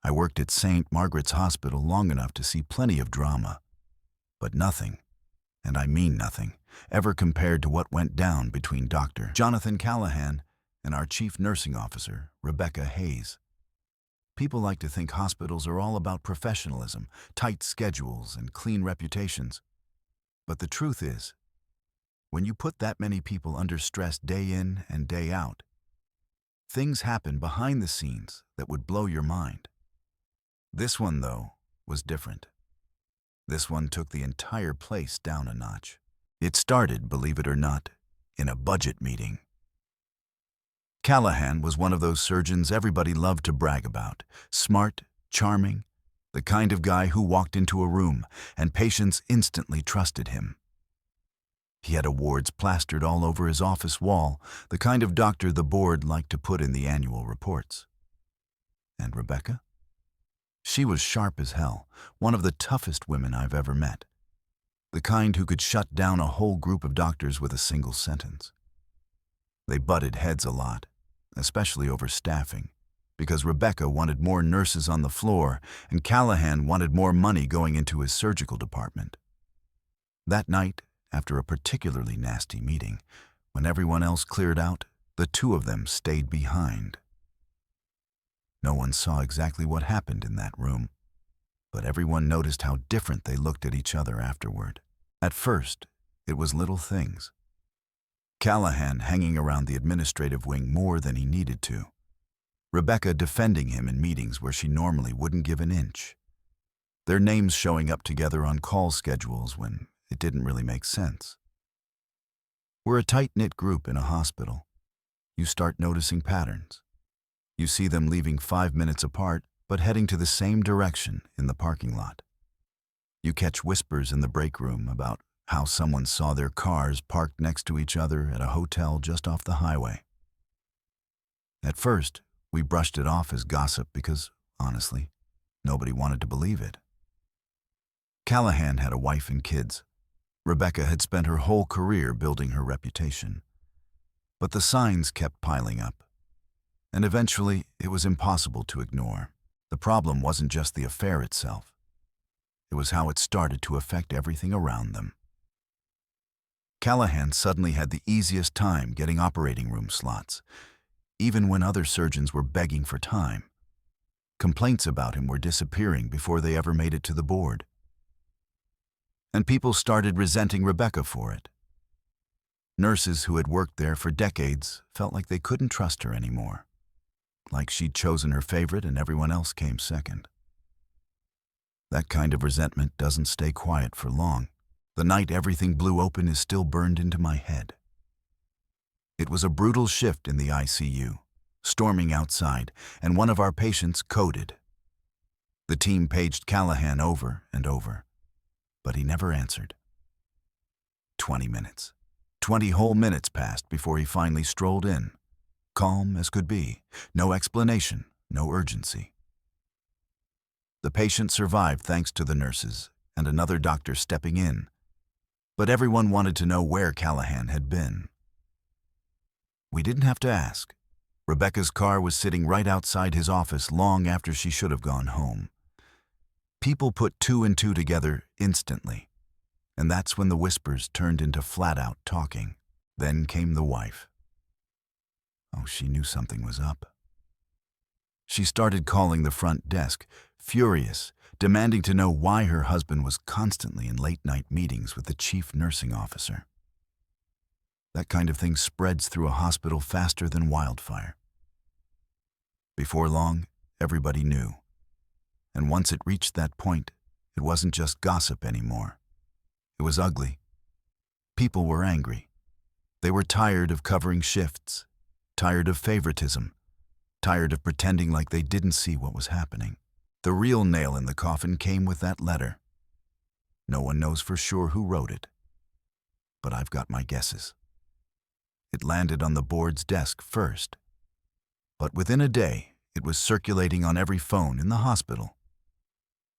I worked at St. Margaret's Hospital long enough to see plenty of drama, but nothing, and I mean nothing, ever compared to what went down between Dr. Jonathan Callahan and our chief nursing officer, Rebecca Hayes. People like to think hospitals are all about professionalism, tight schedules, and clean reputations. But the truth is, when you put that many people under stress day in and day out, things happen behind the scenes that would blow your mind. This one, though, was different. This one took the entire place down a notch. It started, believe it or not, in a budget meeting. Callahan was one of those surgeons everybody loved to brag about. Smart, charming, the kind of guy who walked into a room and patients instantly trusted him. He had awards plastered all over his office wall, the kind of doctor the board liked to put in the annual reports. And Rebecca? She was sharp as hell, one of the toughest women I've ever met. The kind who could shut down a whole group of doctors with a single sentence. They butted heads a lot, especially over staffing, because Rebecca wanted more nurses on the floor and Callahan wanted more money going into his surgical department. That night, after a particularly nasty meeting, when everyone else cleared out, the two of them stayed behind. No one saw exactly what happened in that room, but everyone noticed how different they looked at each other afterward. At first, it was little things. Callahan hanging around the administrative wing more than he needed to. Rebecca defending him in meetings where she normally wouldn't give an inch. Their names showing up together on call schedules when it didn't really make sense. We're a tight-knit group in a hospital. You start noticing patterns. You see them leaving 5 minutes apart, but heading to the same direction in the parking lot. You catch whispers in the break room about how someone saw their cars parked next to each other at a hotel just off the highway. At first, we brushed it off as gossip because, honestly, nobody wanted to believe it. Callahan had a wife and kids. Rebecca had spent her whole career building her reputation. But the signs kept piling up, and eventually it was impossible to ignore. The problem wasn't just the affair itself. It was how it started to affect everything around them. Callahan suddenly had the easiest time getting operating room slots, even when other surgeons were begging for time. Complaints about him were disappearing before they ever made it to the board. And people started resenting Rebecca for it. Nurses who had worked there for decades felt like they couldn't trust her anymore, like she'd chosen her favorite and everyone else came second. That kind of resentment doesn't stay quiet for long. The night everything blew open is still burned into my head. It was a brutal shift in the ICU, storming outside, and one of our patients coded. The team paged Callahan over and over, but he never answered. 20 minutes. 20 whole minutes passed before he finally strolled in, calm as could be, no explanation, no urgency. The patient survived thanks to the nurses and another doctor stepping in, but everyone wanted to know where Callahan had been. We didn't have to ask. Rebecca's car was sitting right outside his office long after she should have gone home. People put two and two together instantly, and that's when the whispers turned into flat-out talking. Then came the wife. Oh, she knew something was up. She started calling the front desk, furious, demanding to know why her husband was constantly in late-night meetings with the chief nursing officer. That kind of thing spreads through a hospital faster than wildfire. Before long, everybody knew. And once it reached that point, it wasn't just gossip anymore. It was ugly. People were angry. They were tired of covering shifts, tired of favoritism, tired of pretending like they didn't see what was happening. The real nail in the coffin came with that letter. No one knows for sure who wrote it, but I've got my guesses. It landed on the board's desk first, but within a day, it was circulating on every phone in the hospital.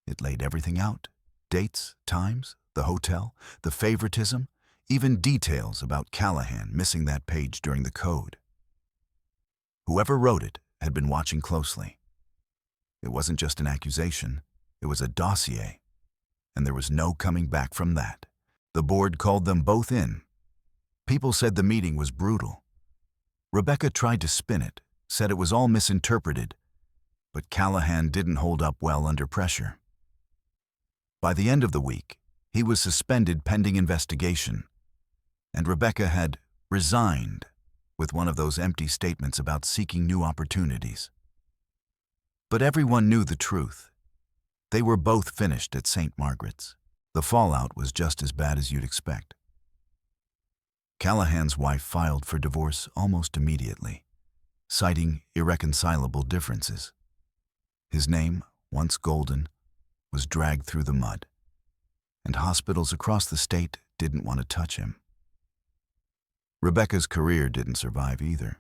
It laid everything out: dates, times, the hotel, the favoritism, even details about Callahan missing that page during the code. Whoever wrote it had been watching closely. It wasn't just an accusation, it was a dossier, and there was no coming back from that. The board called them both in. People said the meeting was brutal. Rebecca tried to spin it, said it was all misinterpreted, but Callahan didn't hold up well under pressure. By the end of the week, he was suspended pending investigation, and Rebecca had resigned with one of those empty statements about seeking new opportunities. But everyone knew the truth. They were both finished at St. Margaret's. The fallout was just as bad as you'd expect. Callahan's wife filed for divorce almost immediately, citing irreconcilable differences. His name, once golden, was dragged through the mud, and hospitals across the state didn't want to touch him. Rebecca's career didn't survive either.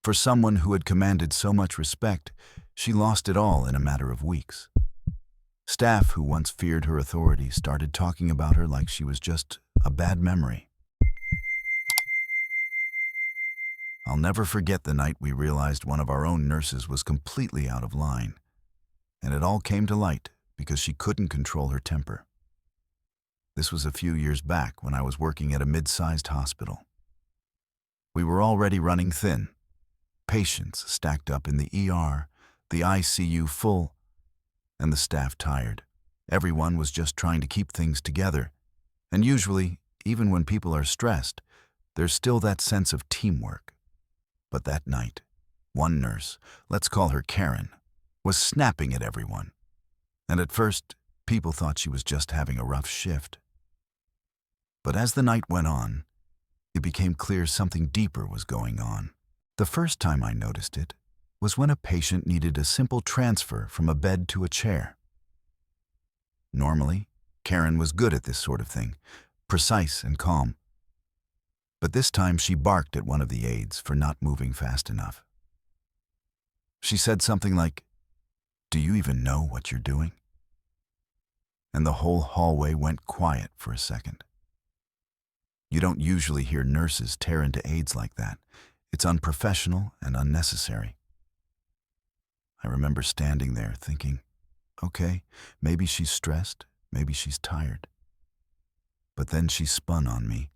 For someone who had commanded so much respect, she lost it all in a matter of weeks. Staff who once feared her authority started talking about her like she was just a bad memory. I'll never forget the night we realized one of our own nurses was completely out of line, and it all came to light because she couldn't control her temper. This was a few years back when I was working at a mid-sized hospital. We were already running thin. Patients stacked up in the ER, the ICU full, and the staff tired. Everyone was just trying to keep things together, and usually, even when people are stressed, there's still that sense of teamwork. But that night, one nurse, let's call her Karen, was snapping at everyone. And at first, people thought she was just having a rough shift. But as the night went on, it became clear something deeper was going on. The first time I noticed it was when a patient needed a simple transfer from a bed to a chair. Normally, Karen was good at this sort of thing, precise and calm. But this time she barked at one of the aides for not moving fast enough. She said something like, "Do you even know what you're doing?" And the whole hallway went quiet for a second. You don't usually hear nurses tear into aides like that. It's unprofessional and unnecessary. I remember standing there thinking, okay, maybe she's stressed, maybe she's tired. But then she spun on me,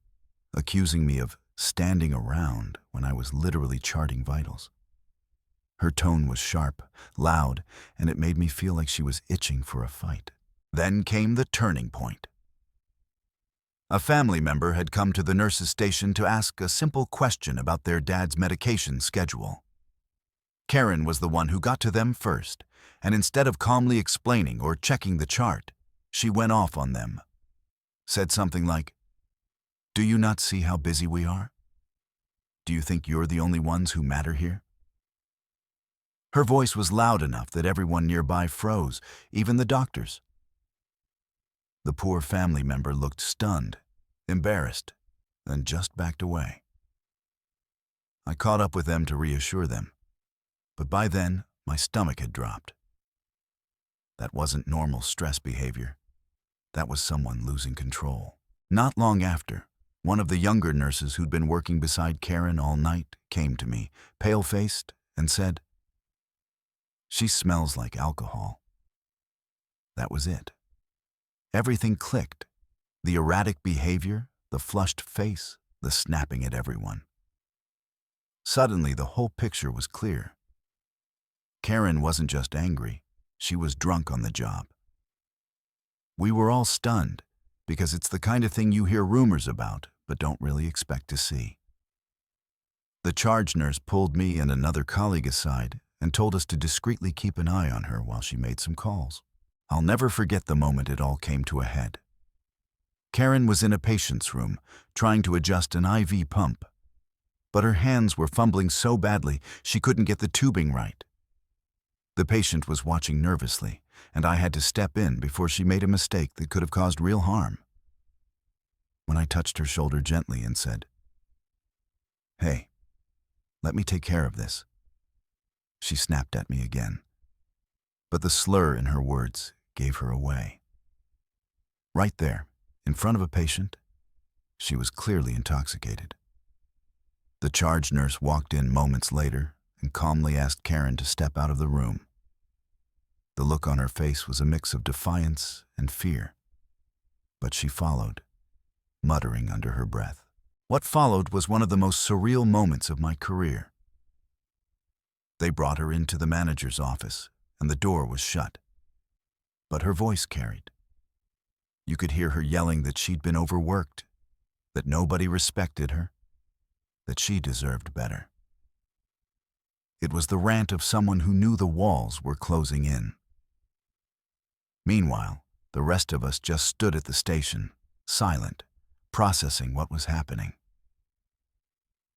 accusing me of standing around when I was literally charting vitals. Her tone was sharp, loud, and it made me feel like she was itching for a fight. Then came the turning point. A family member had come to the nurse's station to ask a simple question about their dad's medication schedule. Karen was the one who got to them first, and instead of calmly explaining or checking the chart, she went off on them. Said something like, "Do you not see how busy we are? Do you think you're the only ones who matter here?" Her voice was loud enough that everyone nearby froze, even the doctors. The poor family member looked stunned, embarrassed, then just backed away. I caught up with them to reassure them, but by then my stomach had dropped. That wasn't normal stress behavior. That was someone losing control. Not long after, one of the younger nurses who'd been working beside Karen all night came to me, pale-faced, and said, "She smells like alcohol." That was it. Everything clicked. The erratic behavior, the flushed face, the snapping at everyone. Suddenly, the whole picture was clear. Karen wasn't just angry, she was drunk on the job. We were all stunned, because it's the kind of thing you hear rumors about, but don't really expect to see. The charge nurse pulled me and another colleague aside and told us to discreetly keep an eye on her while she made some calls. I'll never forget the moment it all came to a head. Karen was in a patient's room, trying to adjust an IV pump, but her hands were fumbling so badly she couldn't get the tubing right. The patient was watching nervously, and I had to step in before she made a mistake that could have caused real harm. When I touched her shoulder gently and said, "Hey, let me take care of this," she snapped at me again. But the slur in her words gave her away. Right there, in front of a patient, she was clearly intoxicated. The charge nurse walked in moments later and calmly asked Karen to step out of the room. The look on her face was a mix of defiance and fear. But she followed, muttering under her breath. What followed was one of the most surreal moments of my career. They brought her into the manager's office, and the door was shut. But her voice carried. You could hear her yelling that she'd been overworked, that nobody respected her, that she deserved better. It was the rant of someone who knew the walls were closing in. Meanwhile, the rest of us just stood at the station, silent, processing what was happening.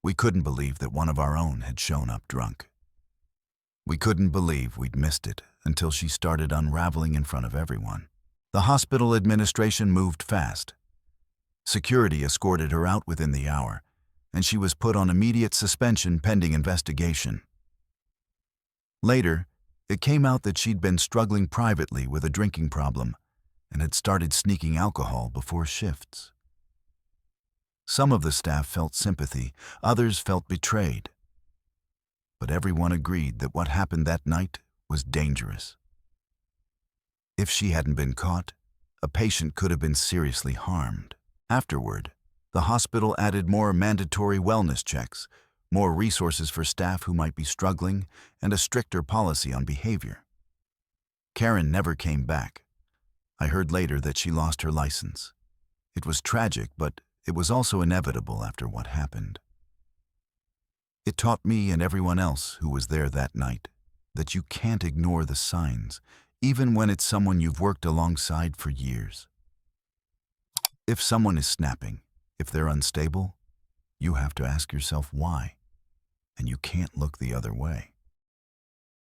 We couldn't believe that one of our own had shown up drunk. We couldn't believe we'd missed it until she started unraveling in front of everyone. The hospital administration moved fast. Security escorted her out within the hour, and she was put on immediate suspension pending investigation. Later, it came out that she'd been struggling privately with a drinking problem and had started sneaking alcohol before shifts. Some of the staff felt sympathy, others felt betrayed. But everyone agreed that what happened that night was dangerous. If she hadn't been caught, a patient could have been seriously harmed. Afterward, the hospital added more mandatory wellness checks, more resources for staff who might be struggling, and a stricter policy on behavior. Karen never came back. I heard later that she lost her license. It was tragic, but it was also inevitable after what happened. It taught me and everyone else who was there that night that you can't ignore the signs, even when it's someone you've worked alongside for years. If someone is snapping, if they're unstable, you have to ask yourself why, and you can't look the other way.